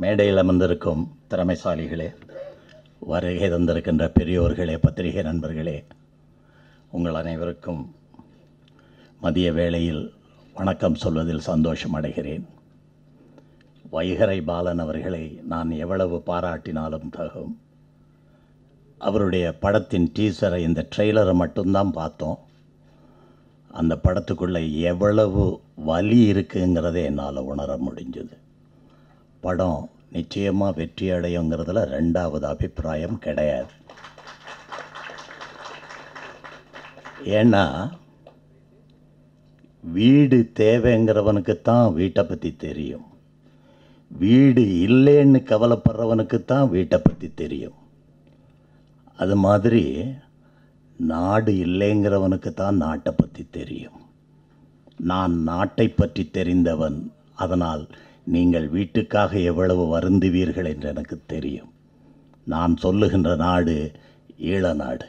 மேடையில் அமர்ந்திருக்கும் திறமைசாலிகளே, வருகை தந்திருக்கின்ற பெரியோர்களே, பத்திரிகை நண்பர்களே, உங்கள் அனைவருக்கும் மதிய வேளையில் வணக்கம் சொல்வதில் சந்தோஷம் அடைகிறேன். வைகறை பாலன் அவர்களை நான் எவ்வளவு பாராட்டினாலும் தகும். அவருடைய படத்தின் டீசரை, இந்த ட்ரெய்லரை மட்டும்தான் பார்த்தோம். அந்த படத்துக்குள்ளே எவ்வளவு வலி இருக்குங்கிறத என்னால் உணர முடிஞ்சது. படம் நிச்சயமாக வெற்றி அடையுங்கிறதுல ரெண்டாவது அபிப்பிராயம் கிடையாது. ஏன்னா வீடு தேவைங்கிறவனுக்குத்தான் வீட்டை பற்றி தெரியும், வீடு இல்லைன்னு கவலைப்படுறவனுக்குத்தான் வீட்டை பற்றி தெரியும். அது மாதிரி நாடு இல்லைங்கிறவனுக்கு தான் நாட்டை பற்றி தெரியும். நான் நாட்டை பற்றி தெரிந்தவன், அதனால் நீங்கள் வீட்டுக்காக எவ்வளவு வருந்துவீர்கள் என்று எனக்கு தெரியும். நான் சொல்லுகின்ற நாடு ஈழ நாடு.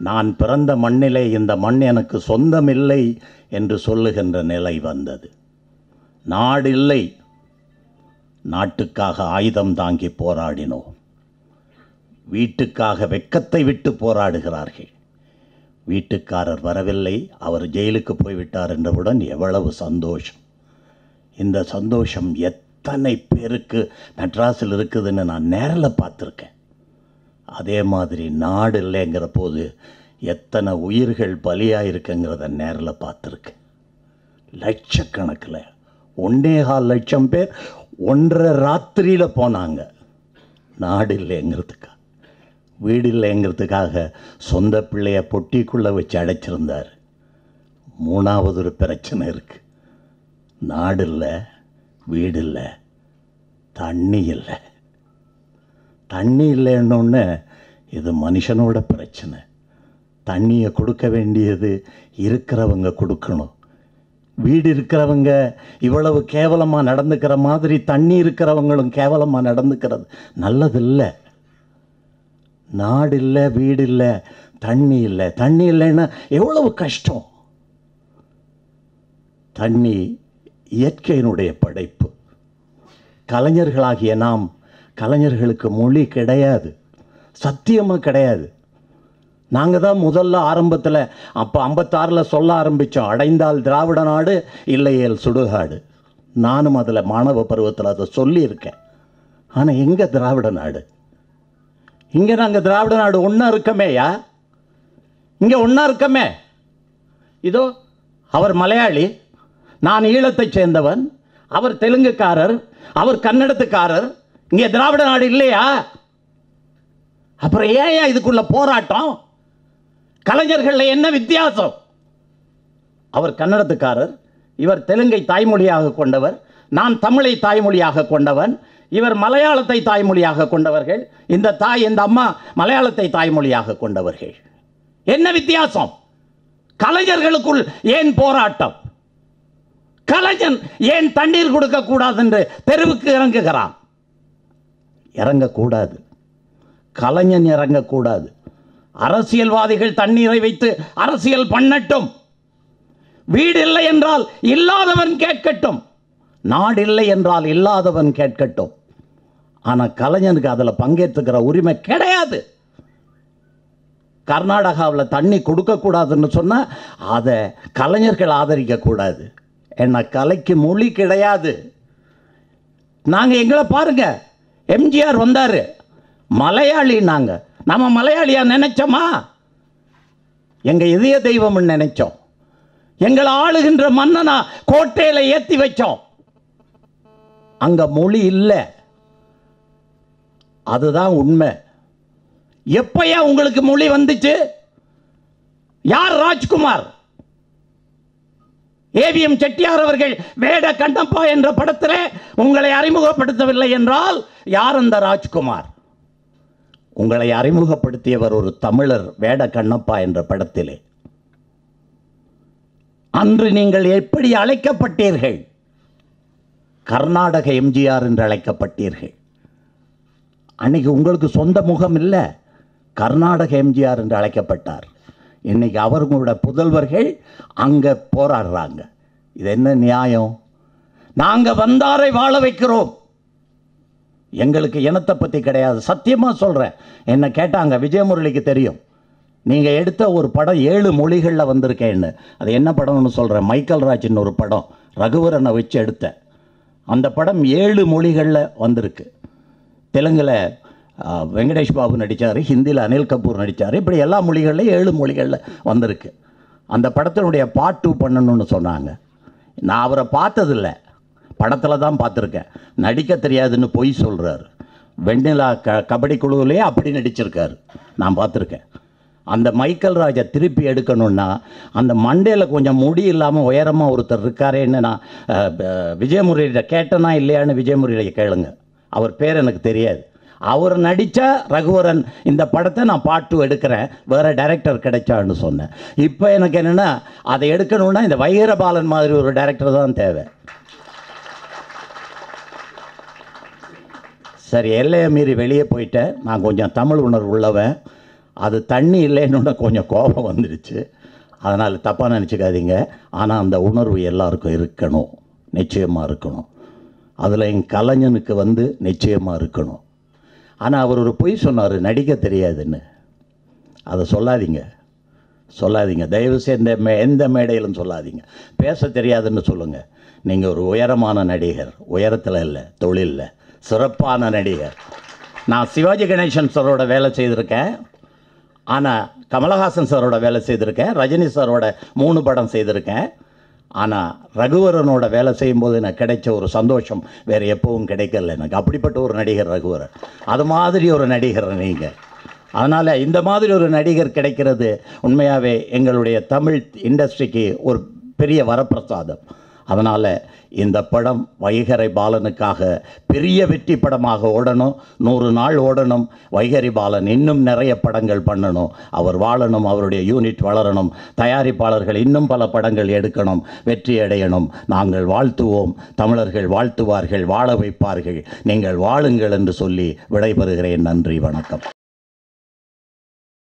நான் பிறந்த மண்ணிலே இந்த மண் எனக்கு சொந்தமில்லை என்று சொல்லுகின்ற நிலை வந்தது. நாடு இல்லை, நாட்டுக்காக ஆயுதம் தாங்கி போராடினோம். வீட்டுக்காக வெட்கத்தை விட்டு போராடுகிறார்கள். வீட்டுக்காரர் வரவில்லை, அவர் ஜெயிலுக்கு போய்விட்டார் என்றவுடன் எவ்வளவு சந்தோஷம். இந்த சந்தோஷம் எத்தனை பேருக்கு மெட்ராஸில் இருக்குதுன்னு நான் நேரில் பார்த்துருக்கேன். அதே மாதிரி நாடு இல்லைங்கிற போது எத்தனை உயிர்கள் பலியாயிருக்குங்கிறத நேரில் பார்த்துருக்கேன். லட்சக்கணக்கில் 1.25 லட்சம் பேர் 1.5 ராத்திரியில் போனாங்க. நாடு இல்லைங்கிறதுக்காக, வீடு இல்லைங்கிறதுக்காக சொந்த பிள்ளைய பொட்டிக்குள்ளே வச்சு அடைச்சிருந்தார். மூணாவது ஒரு பிரச்சனை இருக்குது. நாடு இல்லை, வீடு இல்லை, தண்ணி இல்லை. தண்ணி இல்லைன்னொன்று இது மனுஷனோட பிரச்சனை. தண்ணியை கொடுக்க வேண்டியது இருக்கிறவங்க கொடுக்கணும். வீடு இருக்கிறவங்க இவ்வளவு கேவலமாக நடந்துக்கிற மாதிரி தண்ணி இருக்கிறவங்களும் கேவலமாக நடந்துக்கிறது நல்லதில்லை. நாடு இல்லை, வீடு இல்லை, தண்ணி இல்லை. தண்ணி இல்லைன்னா எவ்வளவு கஷ்டம். தண்ணி இயற்கையினுடைய படைப்பு. கலைஞர்களாகிய நாம், கலைஞர்களுக்கு மொழி கிடையாது, சத்தியமாக கிடையாது. நாங்கள் தான் முதல்ல ஆரம்பத்தில் அப்போ 56 சொல்ல ஆரம்பித்தோம், அடைந்தால் திராவிட நாடு, இல்லையேல் சுடுகாடு. நானும் அதில் மாணவ பருவத்தில் அதை சொல்லியிருக்கேன். ஆனால் எங்கே திராவிட நாடு? இங்கே நாங்கள் திராவிட நாடு ஒன்றா இருக்கமேயா, இங்கே ஒன்றா இருக்கமே. இதோ அவர் மலையாளி, நான் ஈழத்தை சேர்ந்தவன், அவர் தெலுங்குக்காரர், அவர் கன்னடத்துக்காரர். இங்கே திராவிட நாடு இல்லையா? அப்புறம் ஏன் இதுக்குள்ள போராட்டம்? கலைஞர்கள் என்ன வித்தியாசம்? அவர் கன்னடத்துக்காரர், இவர் தெலுங்கை தாய்மொழியாக கொண்டவர், நான் தமிழை தாய்மொழியாக கொண்டவன், இவர் மலையாளத்தை தாய்மொழியாக கொண்டவர்கள், இந்த அம்மா மலையாளத்தை தாய்மொழியாக கொண்டவர்கள். என்ன வித்தியாசம்? கலைஞர்களுக்குள் ஏன் போராட்டம்? கலைஞன் ஏன் தண்ணீர் கொடுக்க கூடாது என்று தெருவுக்கு இறங்குகிறான்? இறங்கக்கூடாது, கலைஞன் இறங்கக்கூடாது. அரசியல்வாதிகள் தண்ணீரை வைத்து அரசியல் பண்ணட்டும். வீடு இல்லை என்றால் இல்லாதவன் கேட்கட்டும், நாடு இல்லை என்றால் இல்லாதவன் கேட்கட்டும். ஆனால் கலைஞனுக்கு அதில் பங்கேற்றுக்கிற உரிமை கிடையாது. கர்நாடகாவில் தண்ணி கொடுக்கக்கூடாதுன்னு சொன்னால் அதை கலைஞர்கள் ஆதரிக்கக்கூடாது. ஏன்னா கலைக்கு மொழி கிடையாது. நாங்கள் எங்களை பாருங்க, எம்ஜிஆர் வந்தார், மலையாளி. நாங்கள் நம்ம மலையாளியா நினைச்சோமா? எங்கள் இதய தெய்வம்னு நினைச்சோம். எங்களை ஆளுகின்ற மன்னனா கோட்டையில ஏற்றி வச்சோம். அங்க மொழி இல்லை, அதுதான் உண்மை. எப்பயா உங்களுக்கு மொழி வந்துச்சு? யார் ராஜ்குமார்? ஏவிஎம் செட்டியார் அவர்கள் வேட கண்ணப்பா என்ற படத்தில் உங்களை அறிமுகப்படுத்தவில்லை என்றால் யார் அந்த ராஜ்குமார்? உங்களை அறிமுகப்படுத்தியவர் ஒரு தமிழர், வேட கண்ணப்பா என்ற படத்திலே. அன்று நீங்கள் எப்படி அழைக்கப்பட்டீர்கள்? கர்நாடக எம்ஜிஆர் என்று அழைக்கப்பட்டீர்கள். அன்னைக்கு உங்களுக்கு சொந்த முகம் இல்லை, கர்நாடக எம்ஜிஆர் என்று அழைக்கப்பட்டார். இன்னைக்கு அவர்களோட புதல்வர்கள் அங்கே போராடுறாங்க. இது என்ன நியாயம்? நாங்கள் வந்தாரை வாழ வைக்கிறோம். எங்களுக்கு இனத்தை பற்றி கிடையாது. சத்தியமாக சொல்கிறேன். என்னை கேட்டாங்க, விஜயமுரளிக்கு தெரியும், நீங்கள் எடுத்த ஒரு படம் 7 மொழிகளில் வந்திருக்கேன்னு. அது என்ன படம்னு சொல்கிறேன். மைக்கேல் ராஜின் ஒரு படம் ரகுவரனை வச்சு எடுத்தேன். அந்த படம் 7 மொழிகளில் வந்திருக்கு. தெலுங்கில் வெங்கடேஷ் பாபு நடித்தார், ஹிந்தியில் அனில் கபூர் நடித்தார். இப்படி எல்லா மொழிகளில் 7 மொழிகளில் வந்திருக்கு. அந்த படத்தினுடைய பார்ட் 2 பண்ணணும்னு சொன்னாங்க. நான் அவரை பார்த்ததில்லை, படத்தில் தான் பார்த்துருக்கேன். நடிக்க தெரியாதுன்னு பொய் சொல்கிறார். வெண்ணிலா கபடி குழுவிலே அப்படி நடிச்சிருக்காரு, நான் பார்த்துருக்கேன். அந்த மைக்கேல் ராஜை திருப்பி எடுக்கணுன்னா அந்த மண்டையில் கொஞ்சம் முடி இல்லாமல் உயரமாக ஒருத்தர் இருக்காரேன்னு நான் விஜயமுரளியிட கேட்டனா இல்லையான்னு விஜயமுரளியை கேளுங்க. அவர் பேர் எனக்கு தெரியாது. அவர் நடித்தா ரகுவரன் இந்த படத்தை நான் பார்ட் 2 எடுக்கிறேன், வேறு டைரக்டர் கிடைச்சான்னு சொன்னேன். இப்போ எனக்கு என்னென்னா அதை எடுக்கணுன்னா இந்த வைகரபாலன் மாதிரி ஒரு டைரக்டர் தான் தேவை. சரி, எல்லையை மீறி வெளியே போயிட்டேன். நான் கொஞ்சம் தமிழ் உணர்வு உள்ளவன். அது தண்ணி இல்லைன்னு கொஞ்சம் கோபம் வந்துடுச்சு. அதனால் தப்பாக நினச்சிக்காதீங்க. ஆனால் அந்த உணர்வு எல்லாருக்கும் இருக்கணும், நிச்சயமாக இருக்கணும். அதில் என் கலைஞனுக்கு நிச்சயமாக இருக்கணும். ஆனால் அவர் ஒரு பொய் சொன்னார், நடிக்க தெரியாதுன்னு. அதை சொல்லாதீங்க தயவு செய்து எந்த மேடையிலும் சொல்லாதீங்க. பேச தெரியாதுன்னு சொல்லுங்கள். நீங்கள் ஒரு உயரமான நடிகர், உயரத்தில் இல்லை, தொழிலில் சிறப்பான நடிகர். நான் சிவாஜி கணேசன் சாரோட வேலை செய்திருக்கேன், ஆனால் கமலஹாசன் சாரோட வேலை செய்திருக்கேன், ரஜினி சாரோட 3 படம் செய்திருக்கேன். ஆனால் ரகுவரனோட வேலை செய்யும்போது எனக்கு கிடைச்ச ஒரு சந்தோஷம் வேறு எப்பவும் கிடைக்கல எனக்கு. அப்படிப்பட்ட ஒரு நடிகர் ரகுவரன். அது மாதிரி ஒரு நடிகர் நீங்கள். அதனால் இந்த மாதிரி ஒரு நடிகர் கிடைக்கிறது உண்மையாகவே எங்களுடைய தமிழ் இண்டஸ்ட்ரிக்கு ஒரு பெரிய வரப்பிரசாதம். அதனால் இந்த படம் வைகறை பாலனுக்காக பெரிய வெற்றி படமாக ஓடணும், 100 நாள் ஓடணும். வைகறை பாலன் இன்னும் நிறைய படங்கள் பண்ணணும், அவர் வாழணும், அவருடைய யூனிட் வளரணும், தயாரிப்பாளர்கள் இன்னும் பல படங்கள் எடுக்கணும், வெற்றி அடையணும். நாங்கள் வாழ்த்துவோம், தமிழர்கள் வாழ்த்துவார்கள், வாழ வைப்பார்கள். நீங்கள் வாழுங்கள் என்று சொல்லி விடைபெறுகிறேன். நன்றி, வணக்கம்.